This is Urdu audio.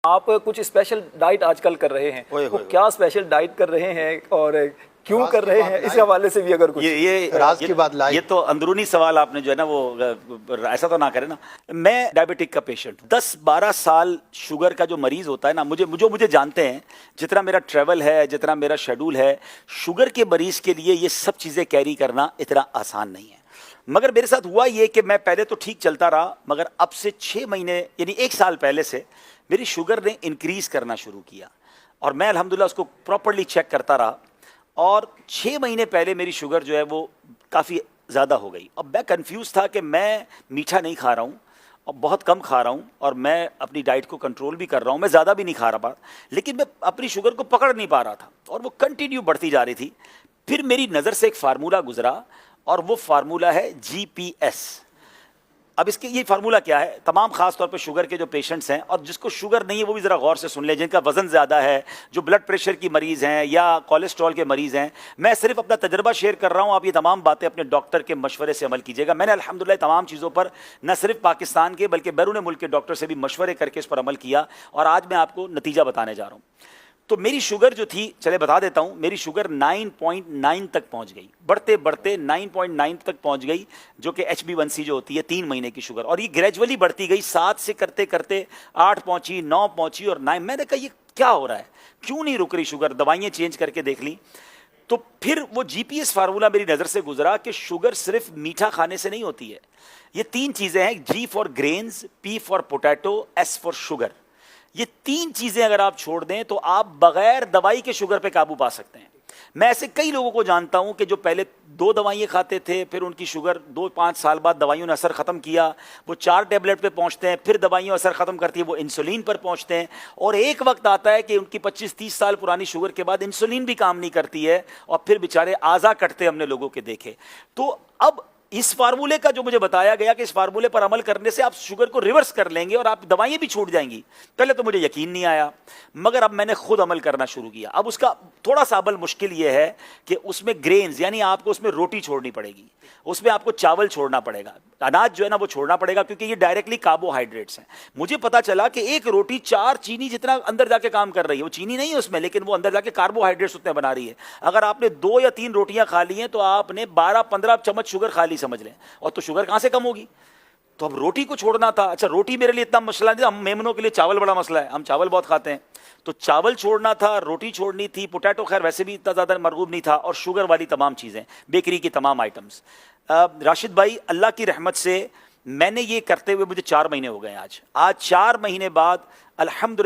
آپ کچھ اسپیشل ڈائٹ آج کل کر رہے ہیں، وہ کیا اسپیشل ڈائٹ کر رہے ہیں اور کیوں کر رہے ہیں، اس حوالے سے بھی اگر کچھ یہ راز کی بات لائے. یہ تو اندرونی سوال آپ نے جو ہے نا وہ ایسا تو نہ کرے نا. میں ڈائبٹک کا پیشنٹ 10-12 سال شوگر کا جو مریض ہوتا ہے نا، مجھے جانتے ہیں، جتنا میرا ٹریول ہے، جتنا میرا شیڈول ہے، شوگر کے مریض کے لیے یہ سب چیزیں کیری کرنا اتنا آسان نہیں ہے. مگر میرے ساتھ ہوا یہ کہ میں پہلے تو ٹھیک چلتا رہا، مگر اب سے 6 مہینے یعنی 1 سال پہلے سے میری شوگر نے انکریز کرنا شروع کیا، اور میں الحمدللہ اس کو پراپرلی چیک کرتا رہا، اور 6 مہینے پہلے میری شوگر جو ہے وہ کافی زیادہ ہو گئی. اب میں کنفیوز تھا کہ میں میٹھا نہیں کھا رہا ہوں اور بہت کم کھا رہا ہوں، اور میں اپنی ڈائٹ کو کنٹرول بھی کر رہا ہوں، میں زیادہ بھی نہیں کھا رہا، لیکن میں اپنی شوگر کو پکڑ نہیں پا رہا تھا اور وہ کنٹینیو بڑھتی جا رہی تھی. پھر میری نظر سے ایک فارمولہ گزرا، اور وہ فارمولہ ہے GPS. اب اس کے یہ فارمولہ کیا ہے، تمام خاص طور پہ شوگر کے جو پیشنٹس ہیں، اور جس کو شوگر نہیں ہے وہ بھی ذرا غور سے سن لیں، جن کا وزن زیادہ ہے، جو بلڈ پریشر کی مریض ہیں یا کولیسٹرول کے مریض ہیں. میں صرف اپنا تجربہ شیئر کر رہا ہوں، آپ یہ تمام باتیں اپنے ڈاکٹر کے مشورے سے عمل کیجیے گا. میں نے الحمدللہ تمام چیزوں پر نہ صرف پاکستان کے بلکہ بیرون ملک کے ڈاکٹر سے بھی مشورے کر کے اس پر عمل کیا، اور آج میں آپ کو نتیجہ بتانے جا رہا ہوں. تو میری شوگر جو تھی، چلے بتا دیتا ہوں، میری شوگر 9.9 تک پہنچ گئی، بڑھتے بڑھتے 9.9 تک پہنچ گئی، جو کہ HbA1c جو ہوتی ہے 3 مہینے کی شوگر، اور یہ گریجولی بڑھتی گئی. 7 سے کرتے کرتے 8 پہنچی، 9 پہنچی اور 9. میں نے کہا یہ کیا ہو رہا ہے، کیوں نہیں رک رہی شوگر؟ دوائیاں چینج کر کے دیکھ لی. تو پھر وہ GPS فارمولہ میری نظر سے گزرا کہ شوگر صرف میٹھا کھانے سے نہیں ہوتی ہے. یہ 3 چیزیں ہیں، G for greens, P for potato, S for sugar. یہ 3 چیزیں اگر آپ چھوڑ دیں تو آپ بغیر دوائی کے شوگر پہ قابو پا سکتے ہیں. میں ایسے کئی لوگوں کو جانتا ہوں کہ جو پہلے 2 دوائیں کھاتے تھے، پھر ان کی شوگر 2-5 سال بعد دوائیوں نے اثر ختم کیا، وہ 4 ٹیبلٹ پہ پہنچتے ہیں، پھر دوائیوں اثر ختم کرتی ہے، وہ انسولین پر پہنچتے ہیں، اور ایک وقت آتا ہے کہ ان کی 25-30 سال پرانی شوگر کے بعد انسولین بھی کام نہیں کرتی ہے، اور پھر بیچارے اعضا کٹتے ہم نے لوگوں کے دیکھے. تو اب اس فارمولے کا جو مجھے بتایا گیا کہ اس فارمولے پر عمل کرنے سے آپ شوگر کو ریورس کر لیں گے اور آپ دوائیں بھی چھوٹ جائیں گی، پہلے تو مجھے یقین نہیں آیا، مگر اب میں نے خود عمل کرنا شروع کیا. اب اس کا تھوڑا سا عمل مشکل یہ ہے کہ اس میں گرینز، یعنی آپ کو اس میں روٹی چھوڑنی پڑے گی، اس میں آپ کو چاول چھوڑنا پڑے گا، اناج جو ہے نا وہ چھوڑنا پڑے گا، کیونکہ یہ ڈائریکٹلی کاربوہائیڈریٹس ہیں. مجھے پتا چلا کہ ایک روٹی 4 چینی جتنا اندر جا کے کام کر رہی ہے، وہ چینی نہیں ہے اس میں، لیکن وہ اندر جا کے کاربوہائیڈریٹس اتنے بنا رہی ہے. اگر آپ نے 2 یا 3 روٹیاں کھا لی ہیں تو آپ نے 12-15 چمچ شوگر کھا لی سمجھ لیں، اور تو شوگر کہاں سے کم ہوگی؟ تو اب روٹی کو چھوڑنا تھا. اچھا روٹی میرے لیے اتنا مسئلہ نہیں، ہم میمنوں کے لیے چاول بڑا مسئلہ ہے، ہم چاول بہت کھاتے ہیں، تو چاول چھوڑنا تھا، روٹی چھوڑنی تھی، پوٹیٹو خیر ویسے بھی اتنا زیادہ مرغوب نہیں تھا، اور شوگر والی تمام چیزیں، بیکری کی تمام آئٹمز. راشد بھائی اللہ کی رحمت سے میں نے یہ کرتے ہوئے مجھے 4 مہینے ہو گئے. آج 4 مہینے بعد الحمدللہ